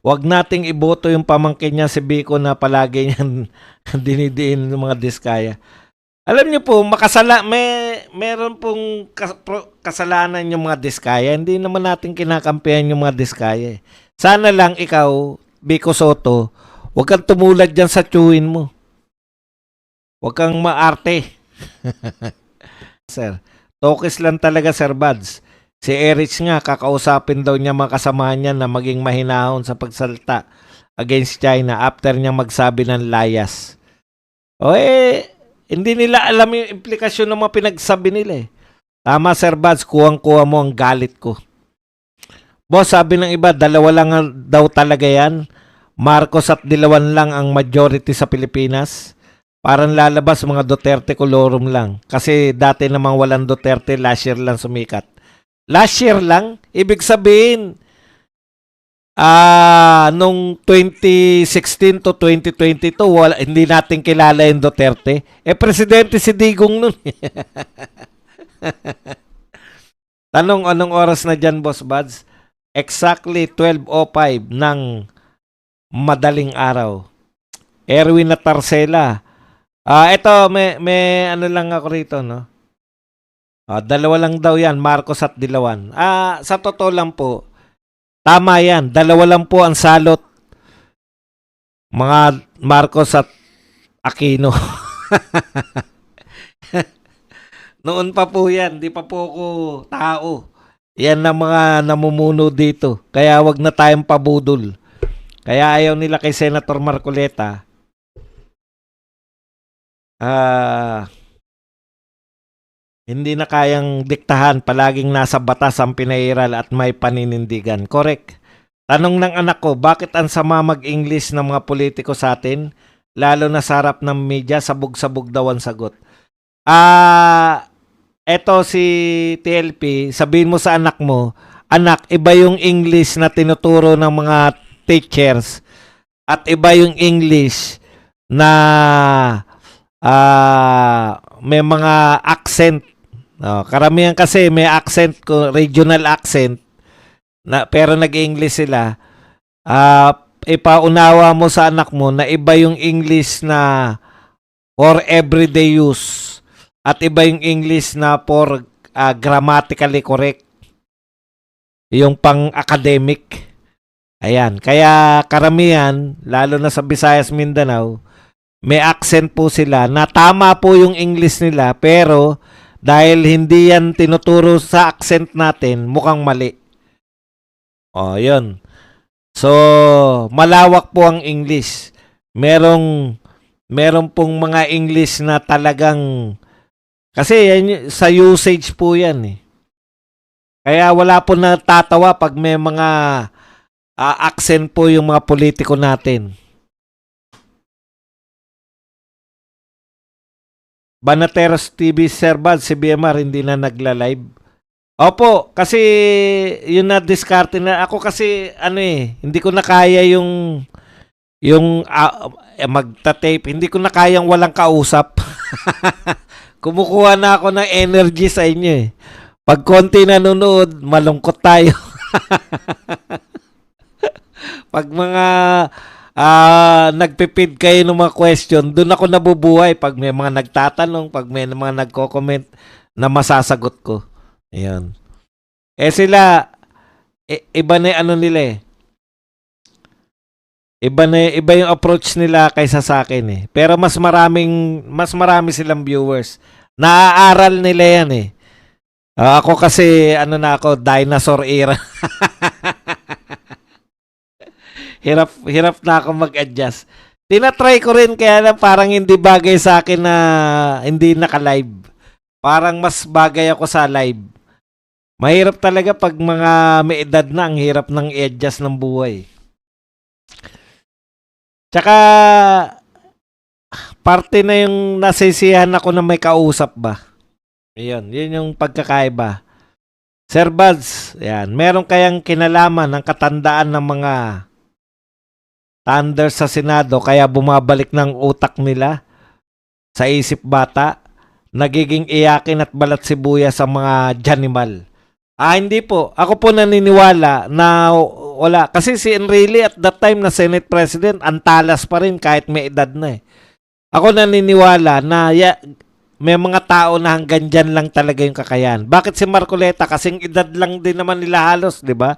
Wag nating iboto yung pamangkin niya si Biko na palagi niyan dinidiin ng mga diskaya. Alam niyo po, meron pong kasalanan yung mga diskaya. Hindi naman natin kinakampihan yung mga diskaya. Sana lang ikaw, Biko Soto, wag kang tumulad dyan sa tsuhin mo. Wag kang maarte. Sir, tokis lang talaga, Sir Buds. Si Erich nga, kakausapin daw niya mga kasamahan niya na maging mahinahon sa pagsalta against China after niya magsabi ng layas. Hindi nila alam yung implikasyon ng mga pinagsabi nila eh. Tama, Sir Buds, kuwang-kuha mo ang galit ko. Boss, sabi ng iba, dalawa lang daw talaga yan. Marcos at Dilawan lang ang majority sa Pilipinas. Parang lalabas mga Duterte kolorum lang. Kasi dati namang walang Duterte, last year lang sumikat. Last year lang? Ibig sabihin, nung 2016 to 2022, hindi natin kilala yung Duterte. Presidente si Digong nun. Tanong, anong oras na dyan, Boss Buds? Exactly 12:05 ng madaling araw. Erwin na Tarcela. Ito, may ano lang ako rito, no? Dalawa lang daw yan, Marcos at Dilawan. Sa totoo lang po, tama yan. Dalawa lang po ang salot. Mga Marcos at Aquino. Noon pa po yan. Di pa po ako tao. Yan na mga namumuno dito. Kaya wag na tayong pabudol. Kaya ayaw nila kay Senator Marcoleta. Hindi na kayang diktahan, palaging nasa batas ang pinairal at may paninindigan. Correct. Tanong ng anak ko, bakit ang sama mag-English ng mga politiko sa atin? Lalo na sa harap ng media, sabog-sabog daw ang sagot. Eto si TLP, sabihin mo sa anak mo, anak, iba yung English na tinuturo ng mga teachers at iba yung English na may mga accent. Karamihan kasi may accent ko, regional accent, pero nag-English sila. Ipaunawa mo sa anak mo na iba yung English na for everyday use at iba yung English na for grammatically correct. Yung pang-academic. Ayan. Kaya karamihan, lalo na sa Visayas, Mindanao, may accent po sila na tama po yung English nila, pero dahil hindi yan tinuturo sa accent natin, mukhang mali. Yun. So, malawak po ang English. Meron pong mga English na talagang, kasi yan, sa usage po yan eh. Kaya wala po natatawa pag may mga accent po yung mga politiko natin. Banateros TV, Sir Bad, si BMR hindi na nagla-live. Opo, kasi yun na diskarte na. Ako kasi hindi ko na kaya yung magta-tape. Hindi ko na kayang walang kausap. Kumukuha na ako ng energy sa inyo eh. Pag konti nanonood, malungkot tayo. Pag mga nagpipid kayo ng mga question, doon ako nabubuhay pag may mga nagtatanong, pag may mga nagko-comment na masasagot ko. Ayan. Sila, iba na yung nila eh. Iba yung approach nila kaysa sa akin eh. Pero mas marami silang viewers. Naaaral nila yan eh. Ako kasi, dinosaur era. Hirap na ako mag-adjust. Tinatry ko rin, kaya lang parang hindi bagay sa akin na hindi naka-live. Parang mas bagay ako sa live. Mahirap talaga pag mga may edad na, ang hirap ng i-adjust ng buhay. Tsaka, parte na yung nasisiyahan ako na may kausap ba. Yun yung pagkakaiba. Sir Buds, yan, meron kayang kinalaman ng katandaan ng mga thunder sa Senado kaya bumabalik ng utak nila sa isip bata, nagiging iyakin at balat sibuya sa mga janimal. Hindi po. Ako po naniniwala na wala. Kasi si Enrile at that time na Senate President, antalas pa rin kahit may edad na eh. Ako naniniwala na may mga tao na hanggang dyan lang talaga yung kakayahan. Bakit si Marcoleta? Kasing edad lang din naman nila halos, di ba?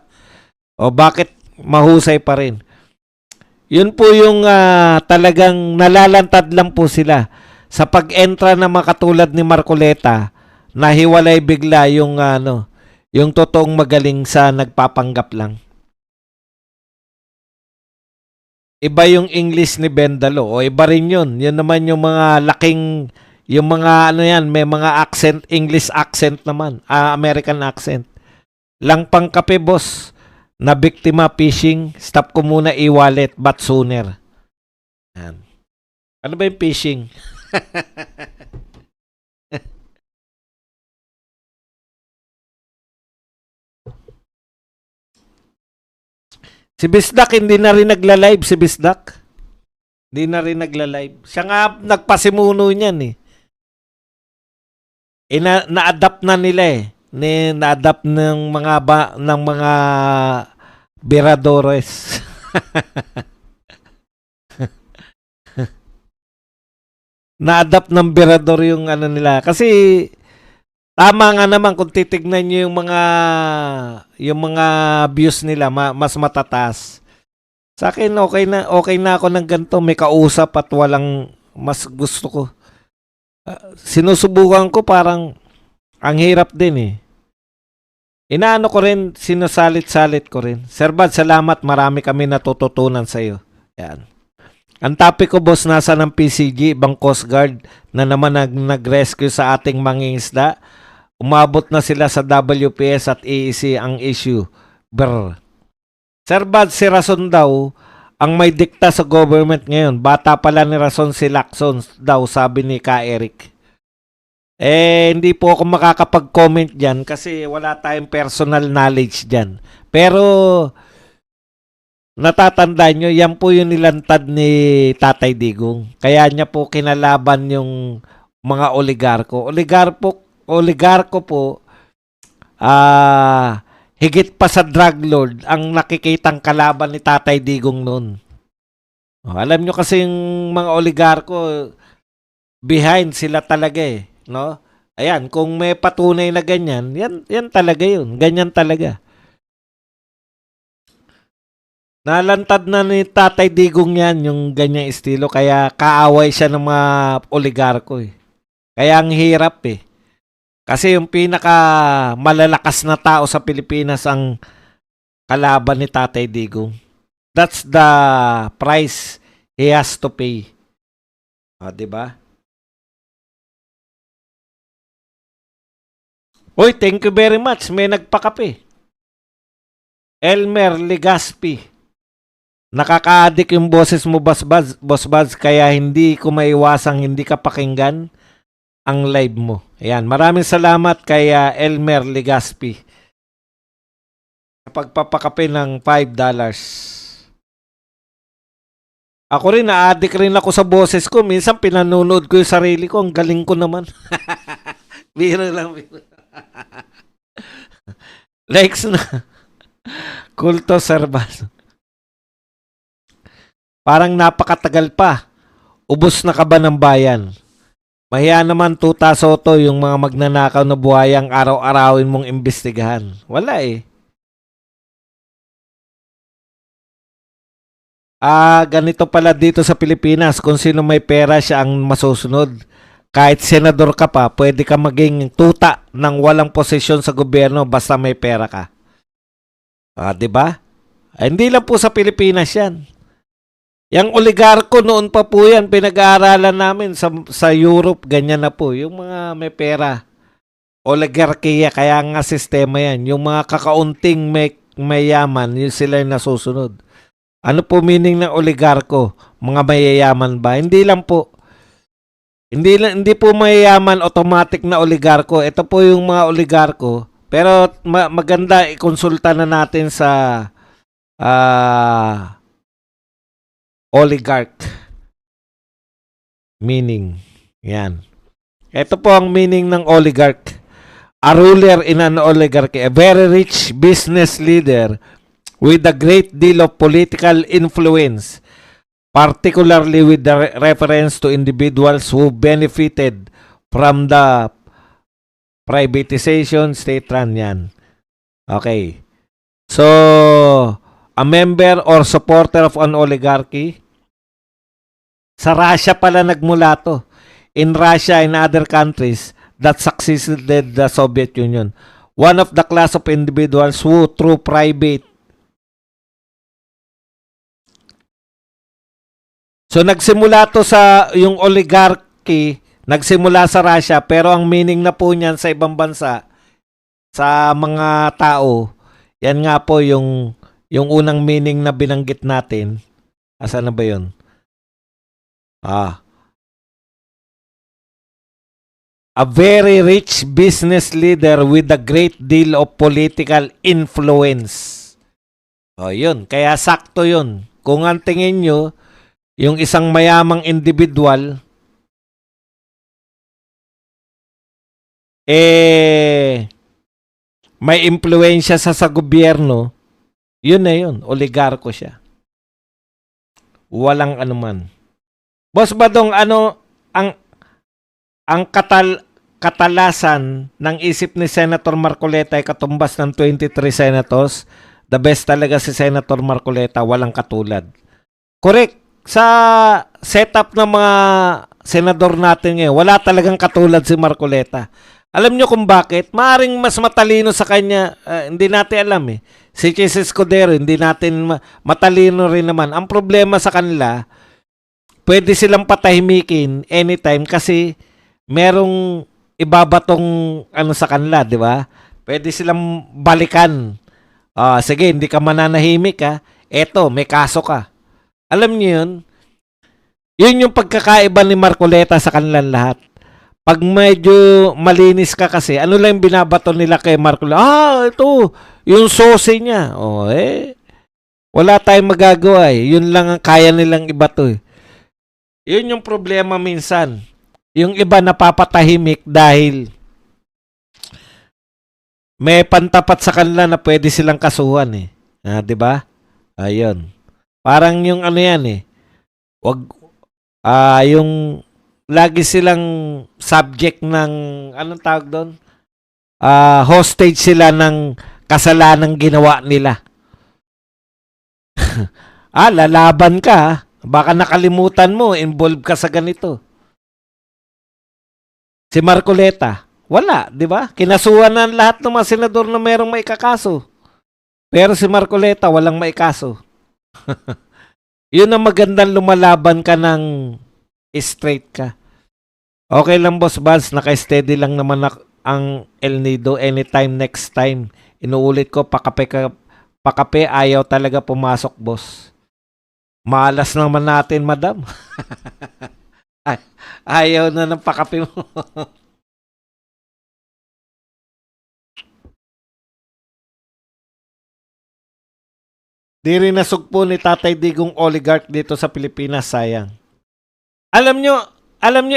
O bakit mahusay pa rin? Yun po yung talagang nalalantad lang po sila. Sa pag-entra ng mga katulad ni Marcoleta, nahiwalay bigla yung yung totoong magaling sa nagpapanggap lang. Iba yung English ni Bendalo o iba rin yun. Yun naman yung mga laking, yung mga yan, may mga accent, English accent naman, American accent. Lang pang kape boss, na biktima phishing, stop ko muna e-wallet but sooner. Yan. Ano ba yung phishing? Si Bisdak hindi na rin nagla-live si Bisdak. Hindi na rin nagla-live. Siya nga nagpasimuno niyan eh. Na-adapt na nila eh. Na-adapt ng mga Beradores. Na-adapt ng Berador yung nila. Kasi tama nga naman kung titignan niyo yung mga views nila mas matataas. Sa akin okay na ako ng ganito, may kausap at walang mas gusto ko. Sinusubukan ko parang ang hirap din eh. Inaano ko rin, sinusalit-salit ko rin. Sir Bad, salamat, marami kami natututunan sa iyo. Yan. Ang topic ko boss, nasa ng PCG, ibang Coast Guard na naman nag-rescue sa ating mangingisda. Umabot na sila sa WPS at AEC ang issue. Brr. Sir Bad, si Rason daw ang may dikta sa government ngayon. Bata pala ni Rason si Lacson daw, sabi ni Ka Eric. Hindi po ako makakapag-comment dyan kasi wala tayong personal knowledge dyan. Pero natatandaan nyo, yan po yung nilantad ni Tatay Digong. Kaya niya po kinalaban yung mga oligarko. Oligarko po, higit pa sa drug lord ang nakikitang kalaban ni Tatay Digong noon. Alam nyo kasi yung mga oligarko, behind sila talaga eh. No? Ayan, kung may patunay na ganyan, yan talaga yun. Ganyan talaga. Nalantad na ni Tatay Digong yan, yung ganyang estilo. Kaya kaaway siya ng mga oligarko eh. Kaya ang hirap eh. Kasi yung pinaka malalakas na tao sa Pilipinas ang kalaban ni Tatay Digong. That's the price he has to pay. Diba? Uy, thank you very much. May nagpakape. Elmer Legaspi. Nakaka-addict yung boses mo, Boss Buzz, kaya hindi ko maiwasang hindi ka pakinggan ang live mo. Ayan, maraming salamat kay Elmer Legaspi sa pagpapakape ng $5. Ako rin, na-addict rin ako sa boses ko. Minsan pinanonood ko yung sarili ko. Ang galing ko naman. Biro lang. Likes na. Kulto Servas. Parang napakatagal pa. Ubos na ka ba ng bayan? Mahiya naman Tuta Soto yung mga magnanakaw na buhayang araw-arawin mong imbestigahan. Wala eh. Ganito pala dito sa Pilipinas. Kung sino may pera siya ang masusunod. Kahit senador ka pa, pwede ka maging tuta ng walang posisyon sa gobyerno basta may pera ka. Diba? Hindi lang po sa Pilipinas yan. Yang oligarko noon pa po yan, pinag-aaralan namin sa Europe, ganyan na po. Yung mga may pera, oligarkiya, kaya nga sistema yan. Yung mga kakaunting may yaman, yun sila yung nasusunod. Ano po meaning ng oligarko? Mga mayayaman ba? Hindi lang po. Hindi po mayayaman automatic na oligarko. Ito po yung mga oligarko. Pero maganda ikonsulta na natin sa oligarch meaning. Yan. Ito po ang meaning ng oligarch. a ruler in an oligarchy, a very rich business leader with a great deal of political influence, particularly with the reference to individuals who benefited from the privatization, state-run yan. Okay. So, a member or supporter of an oligarchy, sa Russia pala nagmula to. In Russia and other countries that succeeded the Soviet Union. One of the class of individuals who through private. So nagsimula to sa yung oligarchy, nagsimula sa Russia, pero ang meaning na po niyan sa ibang bansa, sa mga tao, yan nga po yung unang meaning na binanggit natin. Asa na ba yun? A very rich business leader with a great deal of political influence. O yun, kaya sakto yun. Kung ang tingin nyo, yung isang mayamang individual, may impluensya sa gobyerno, yun na yun, oligarko siya. Walang anuman. Boss Badong, ano ang katalasan ng isip ni Senator Marcoleta ay katumbas ng 23 senators? The best talaga si Senator Marcoleta, walang katulad. Correct. Sa setup ng mga senador natin ngayon, wala talagang katulad si Marcoleta. Alam nyo kung bakit? Maaring mas matalino sa kanya, hindi natin alam eh. Si Chis Escudero, hindi natin matalino rin naman. Ang problema sa kanila, pwede silang patahimikin anytime kasi merong ibabatong ano sa kanila, di ba? Pwede silang balikan. Sige, hindi ka mananahimik ha. Eto, may kaso ka. Alam niyo yun? Yun yung pagkakaiba ni Marcoleta sa kanilang lahat. Pag medyo malinis ka kasi, ano lang yung binabato nila kay Marcoleta? Ito, yung sauce niya. Wala tayong magagawa eh. Yun lang ang kaya nilang ibato eh. Yun yung problema minsan. Yung iba napapatahimik dahil may pantapat sa kanila na pwede silang kasuhan eh. 'Di ba? Ayun. Parang yung ano yan eh. Yung lagi silang subject ng anong tawag doon? Hostage sila ng kasalanang ginawa nila. Lalaban ka. Baka nakalimutan mo, involved ka sa ganito. Si Marcoleta, wala, di ba? Kinasuhan na lahat ng mga senador na merong maikakaso. Pero si Marcoleta, walang maikaso. Yun ang magandang lumalaban ka ng straight ka. Okay lang, Boss Vance, naka-steady lang naman ang El Nido. Anytime, next time. Inuulit ko, pakape, ayaw talaga pumasok, boss. Malas naman natin, madam. Ayaw na ng pakape mo. Di rin nasugpo ni Tatay Digong oligarch dito sa Pilipinas, sayang. Alam nyo,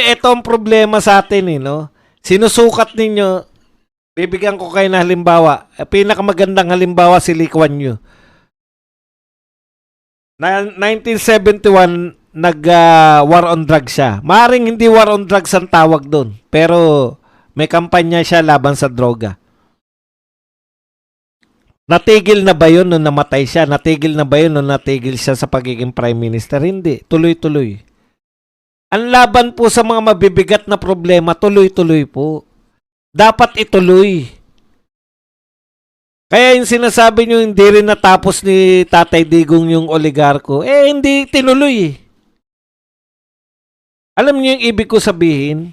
ito ang problema sa atin eh, no? Sinusukat ninyo, bibigyan ko kayo ng halimbawa. Pinakamagandang halimbawa si Lee Kuan Yew. 1971, nag-war on drugs siya. Maaring hindi war on drugs ang tawag doon. Pero may kampanya siya laban sa droga. Natigil na ba yun nung namatay siya? Natigil na ba yun nung natigil siya sa pagiging prime minister? Hindi. Tuloy-tuloy. Ang laban po sa mga mabibigat na problema, tuloy-tuloy po. Dapat ituloy. Kaya yung sinasabi nyo, hindi rin natapos ni Tatay Digong yung oligarko, hindi tinuloy. Alam niyo yung ibig ko sabihin?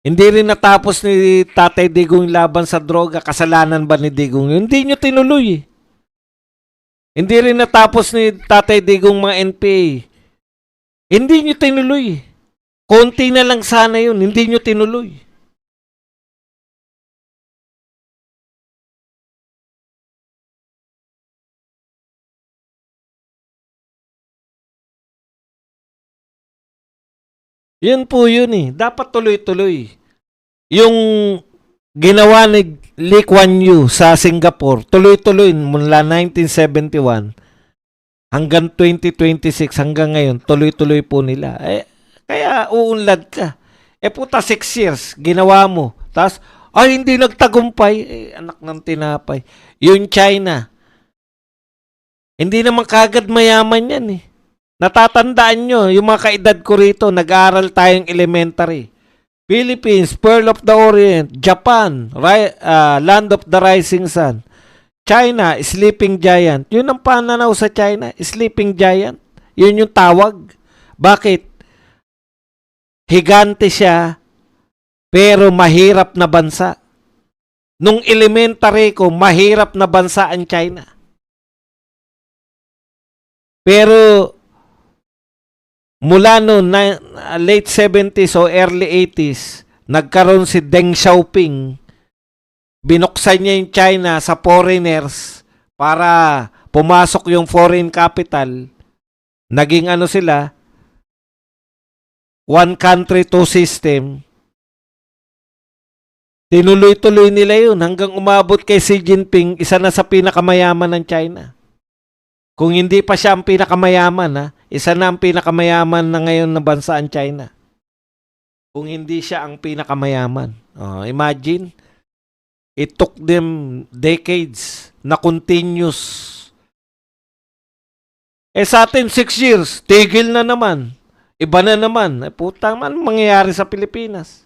Hindi rin natapos ni Tatay Digong yung laban sa droga. Kasalanan ba ni Digong yun? Hindi nyo tinuloy. Hindi rin natapos ni Tatay Digong mga NPA. Hindi nyo tinuloy. Konti na lang sana yun. Hindi nyo tinuloy. Yun po yun eh. Dapat tuloy-tuloy. Yung ginawa ni Lee Kuan Yew sa Singapore, tuloy-tuloy mula 1971 hanggang 2026, hanggang ngayon, tuloy-tuloy po nila. Kaya uunlad ka. Puta, 6 years, ginawa mo. Tapos, hindi nagtagumpay. Anak ng tinapay. Yung China, hindi naman kagad mayaman yan eh. Natatandaan nyo, yung mga kaedad ko rito, nag-aaral tayong elementary. Philippines, Pearl of the Orient. Japan, Land of the Rising Sun. China, Sleeping Giant. Yun ang pananaw sa China, Sleeping Giant. Yun yung tawag. Bakit? Higante siya, pero mahirap na bansa. Nung elementary ko, mahirap na bansa ang China. Pero mula noon, late 70s o early 80s, nagkaroon si Deng Xiaoping. Binuksan niya yung China sa foreigners para pumasok yung foreign capital. Naging ano sila, one country, two system. Tinuloy-tuloy nila yun hanggang umabot kay Xi Jinping, isa na sa pinakamayaman ng China. Kung hindi pa siya ang pinakamayaman, isa na ang pinakamayaman na ngayon na bansa ang China. Kung hindi siya ang pinakamayaman. Imagine, it took them decades na continuous. Sa atin, 6 years, tigil na naman. Iba na naman. Putang man mangyayari sa Pilipinas.